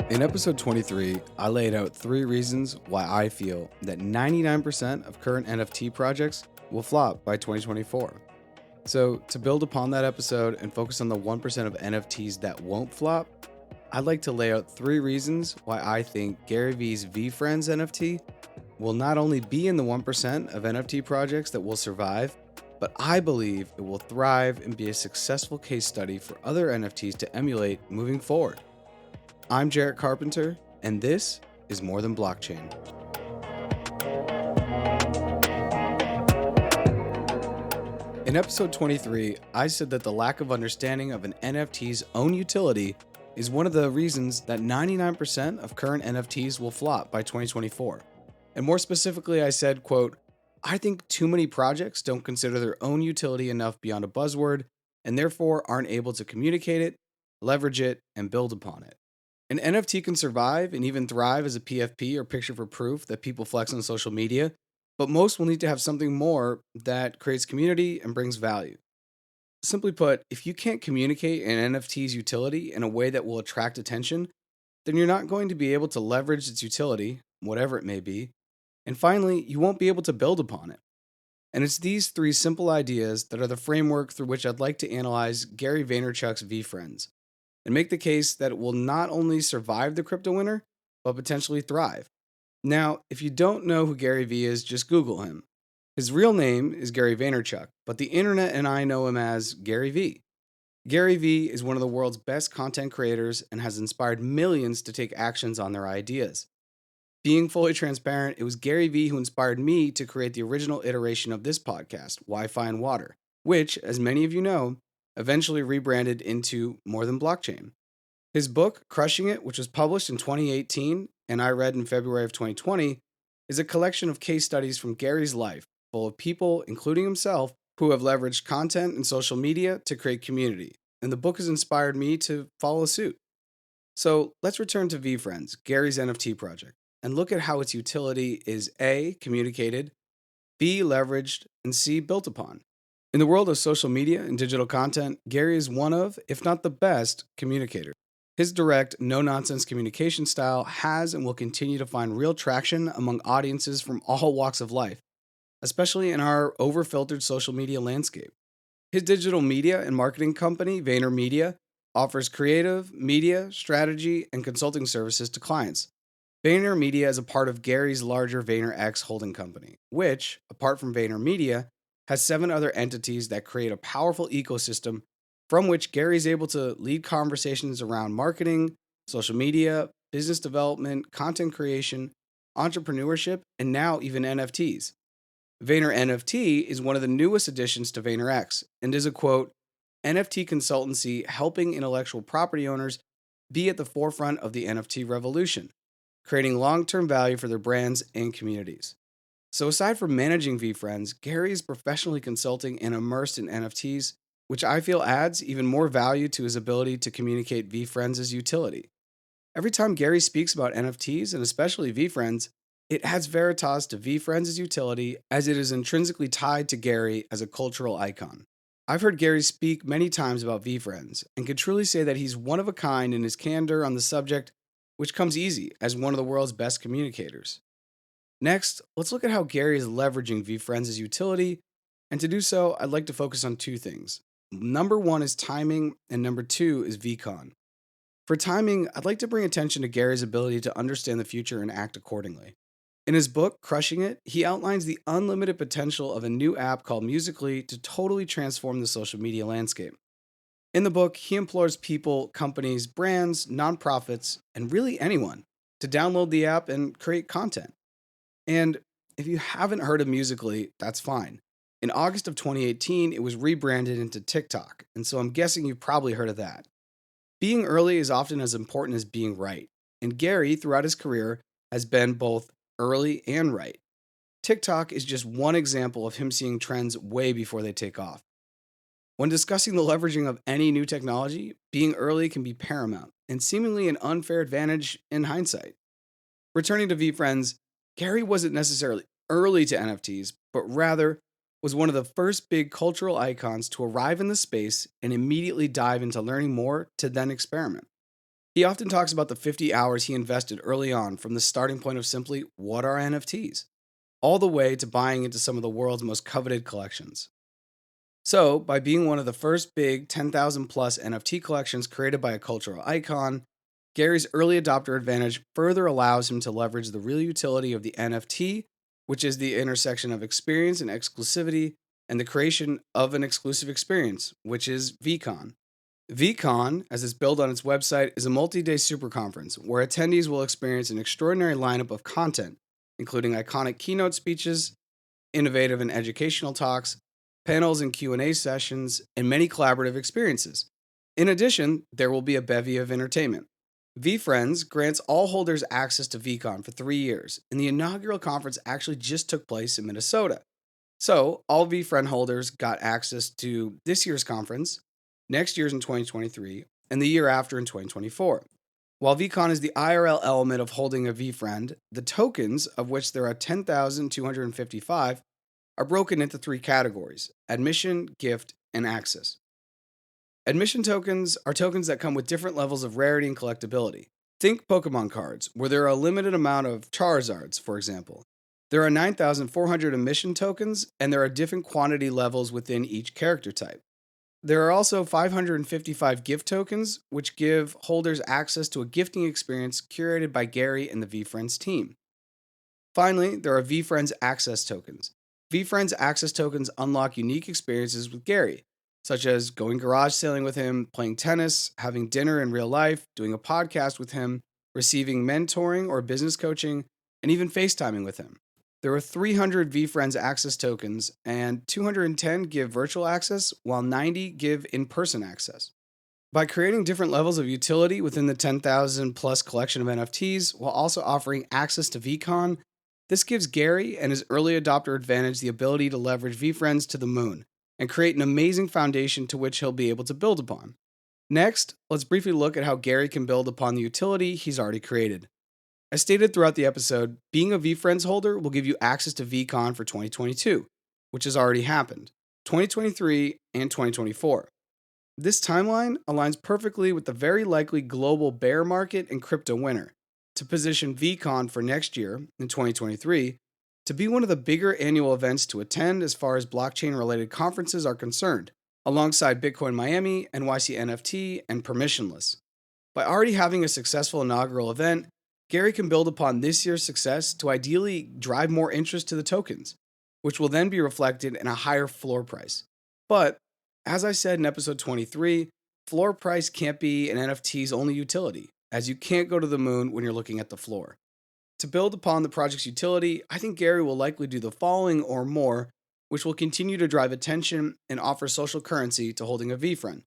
In episode 23, I laid out 3 reasons why I feel that 99% of current NFT projects will flop by 2024. So, to build upon that episode and focus on the 1% of NFTs that won't flop, I'd like to lay out 3 reasons why I think GaryVee's VeeFriends NFT will not only be in the 1% of NFT projects that will survive, but I believe it will thrive and be a successful case study for other NFTs to emulate moving forward. I'm Jarrett Carpenter, and this is More Than Blockchain. In episode 23, I said that the lack of understanding of an NFT's own utility is one of the reasons that 99% of current NFTs will flop by 2024. And more specifically, I said, quote, I think too many projects don't consider their own utility enough beyond a buzzword, and therefore aren't able to communicate it, leverage it, and build upon it. An NFT can survive and even thrive as a PFP or picture for proof that people flex on social media, but most will need to have something more that creates community and brings value. Simply put, if you can't communicate an NFT's utility in a way that will attract attention, then you're not going to be able to leverage its utility, whatever it may be, and finally, you won't be able to build upon it. And it's these 3 simple ideas that are the framework through which I'd like to analyze Gary Vaynerchuk's VeeFriends, and make the case that it will not only survive the crypto winter, but potentially thrive. Now, if you don't know who GaryVee is, just Google him. His real name is Gary Vaynerchuk, but the internet and I know him as GaryVee. GaryVee is one of the world's best content creators and has inspired millions to take actions on their ideas. Being fully transparent, it was GaryVee who inspired me to create the original iteration of this podcast, Wi-Fi and Water, which, as many of you know, eventually rebranded into More Than Blockchain. His book, Crushing It, which was published in 2018 and I read in February of 2020, is a collection of case studies from Gary's life, full of people, including himself, who have leveraged content and social media to create community. And the book has inspired me to follow suit. So let's return to VeeFriends, Gary's NFT project, and look at how its utility is A, communicated, B, leveraged, and C, built upon. In the world of social media and digital content, Gary is one of, if not the best, communicators. His direct, no-nonsense communication style has and will continue to find real traction among audiences from all walks of life, especially in our over-filtered social media landscape. His digital media and marketing company, VaynerMedia, offers creative, media, strategy, and consulting services to clients. VaynerMedia is a part of Gary's larger VaynerX holding company, which, apart from VaynerMedia, has 7 other entities that create a powerful ecosystem from which Gary is able to lead conversations around marketing, social media, business development, content creation, entrepreneurship, and now even NFTs. Vayner NFT is one of the newest additions to VaynerX and is a, quote, NFT consultancy helping intellectual property owners be at the forefront of the NFT revolution, creating long-term value for their brands and communities. So aside from managing VeeFriends, Gary is professionally consulting and immersed in NFTs, which I feel adds even more value to his ability to communicate VeeFriends' utility. Every time Gary speaks about NFTs, and especially VeeFriends, it adds veritas to VeeFriends' utility as it is intrinsically tied to Gary as a cultural icon. I've heard Gary speak many times about VeeFriends and can truly say that he's one of a kind in his candor on the subject, which comes easy as one of the world's best communicators. Next, let's look at how Gary is leveraging VeeFriends' utility, and to do so, I'd like to focus on 2 things. Number 1 is timing, and number 2 is VCon. For timing, I'd like to bring attention to Gary's ability to understand the future and act accordingly. In his book, Crushing It, he outlines the unlimited potential of a new app called Musical.ly to totally transform the social media landscape. In the book, he implores people, companies, brands, nonprofits, and really anyone to download the app and create content. And if you haven't heard of Musical.ly, that's fine. In August of 2018, it was rebranded into TikTok, and so I'm guessing you've probably heard of that. Being early is often as important as being right, and Gary, throughout his career, has been both early and right. TikTok is just one example of him seeing trends way before they take off. When discussing the leveraging of any new technology, being early can be paramount and seemingly an unfair advantage in hindsight. Returning to VeeFriends, Gary wasn't necessarily early to NFTs, but rather was one of the first big cultural icons to arrive in the space and immediately dive into learning more to then experiment. He often talks about the 50 hours he invested early on, from the starting point of simply, what are NFTs, all the way to buying into some of the world's most coveted collections. So, by being one of the first big 10,000 plus NFT collections created by a cultural icon, Gary's early adopter advantage further allows him to leverage the real utility of the NFT, which is the intersection of experience and exclusivity, and the creation of an exclusive experience, which is VeeCon. VeeCon, as it's billed on its website, is a multi-day super conference where attendees will experience an extraordinary lineup of content, including iconic keynote speeches, innovative and educational talks, panels and Q&A sessions, and many collaborative experiences. In addition, there will be a bevy of entertainment. VeeFriends grants all holders access to VeeCon for 3 years, and the inaugural conference actually just took place in Minnesota. So, all VeeFriend holders got access to this year's conference, next year's in 2023, and the year after in 2024. While VeeCon is the IRL element of holding a VeeFriend, the tokens, of which there are 10,255, are broken into 3 categories: admission, gift, and access. Admission tokens are tokens that come with different levels of rarity and collectability. Think Pokemon cards, where there are a limited amount of Charizards, for example. There are 9,400 admission tokens, and there are different quantity levels within each character type. There are also 555 gift tokens, which give holders access to a gifting experience curated by Gary and the VeeFriends team. Finally, there are VeeFriends Access tokens. VeeFriends Access tokens unlock unique experiences with Gary, such as going garage sailing with him, playing tennis, having dinner in real life, doing a podcast with him, receiving mentoring or business coaching, and even FaceTiming with him. There are 300 VeeFriends Access tokens, and 210 give virtual access, while 90 give in-person access. By creating different levels of utility within the 10,000 plus collection of NFTs, while also offering access to VeeCon, this gives Gary and his early adopter advantage the ability to leverage VeeFriends to the moon and create an amazing foundation to which he'll be able to build upon. Next, let's briefly look at how Gary can build upon the utility he's already created. As stated throughout the episode, being a VeeFriends holder will give you access to VeeCon for 2022, which has already happened, 2023, and 2024. This timeline aligns perfectly with the very likely global bear market and crypto winter, to position VeeCon for next year, in 2023, to be one of the bigger annual events to attend as far as blockchain-related conferences are concerned, alongside Bitcoin Miami, NYC NFT, and Permissionless. By already having a successful inaugural event, Gary can build upon this year's success to ideally drive more interest to the tokens, which will then be reflected in a higher floor price. But, as I said in episode 23, floor price can't be an NFT's only utility, as you can't go to the moon when you're looking at the floor. To build upon the project's utility, I think Gary will likely do the following or more, which will continue to drive attention and offer social currency to holding a VeeFriend.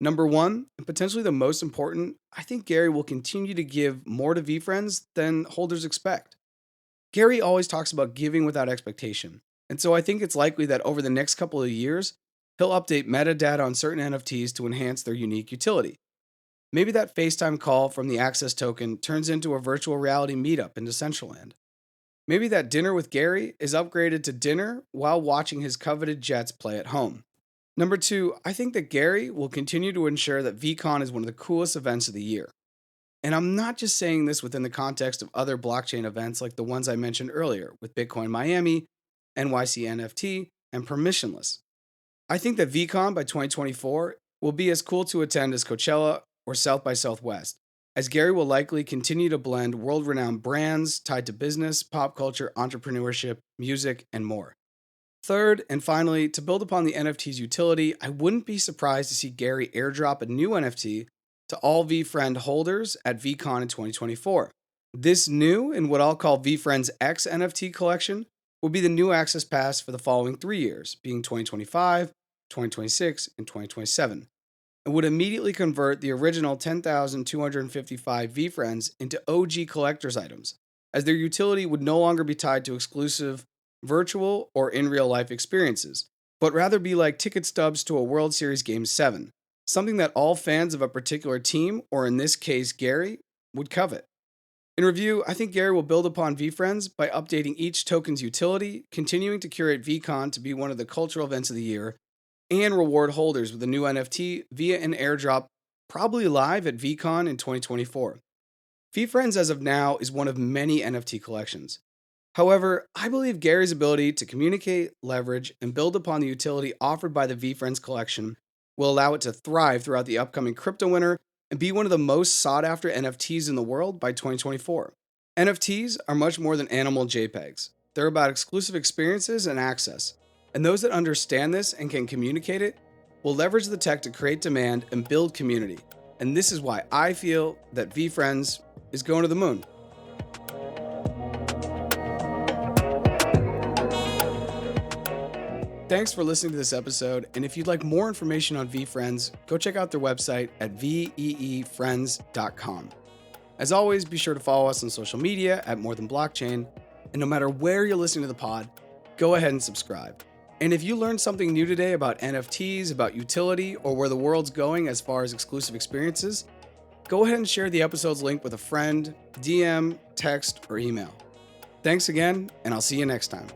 Number 1, and potentially the most important, I think Gary will continue to give more to VeeFriends than holders expect. Gary always talks about giving without expectation, and so I think it's likely that over the next couple of years, he'll update metadata on certain NFTs to enhance their unique utility. Maybe that FaceTime call from the Access token turns into a virtual reality meetup in Decentraland. Maybe that dinner with Gary is upgraded to dinner while watching his coveted Jets play at home. Number 2, I think that Gary will continue to ensure that VeeCon is one of the coolest events of the year. And I'm not just saying this within the context of other blockchain events like the ones I mentioned earlier with Bitcoin Miami, NYC NFT, and Permissionless. I think that VeeCon by 2024 will be as cool to attend as Coachella or South by Southwest, as Gary will likely continue to blend world-renowned brands tied to business, pop culture, entrepreneurship, music, and more. Third, and finally, to build upon the NFT's utility, I wouldn't be surprised to see Gary airdrop a new NFT to all VeeFriend holders at VeeCon in 2024. This new, and what I'll call VeeFriends X NFT collection, will be the new access pass for the following 3 years, being 2025, 2026, and 2027. And would immediately convert the original 10,255 VeeFriends into OG collector's items, as their utility would no longer be tied to exclusive virtual or in real life experiences, but rather be like ticket stubs to a World Series Game 7, something that all fans of a particular team, or in this case Gary, would covet. In review, I think Gary will build upon VeeFriends by updating each token's utility, continuing to curate VeeCon to be one of the cultural events of the year, and reward holders with a new NFT via an airdrop, probably live at VeeCon in 2024. VeeFriends as of now is one of many NFT collections. However, I believe Gary's ability to communicate, leverage, and build upon the utility offered by the VeeFriends collection will allow it to thrive throughout the upcoming crypto winter and be one of the most sought after NFTs in the world by 2024. NFTs are much more than animal JPEGs. They're about exclusive experiences and access. And those that understand this and can communicate it will leverage the tech to create demand and build community. And this is why I feel that VeeFriends is going to the moon. Thanks for listening to this episode, and if you'd like more information on VeeFriends, go check out their website at veefriends.com. As always, be sure to follow us on social media at More Than Blockchain, and no matter where you're listening to the pod, go ahead and subscribe. And if you learned something new today about NFTs, about utility, or where the world's going as far as exclusive experiences, go ahead and share the episode's link with a friend, DM, text, or email. Thanks again, and I'll see you next time.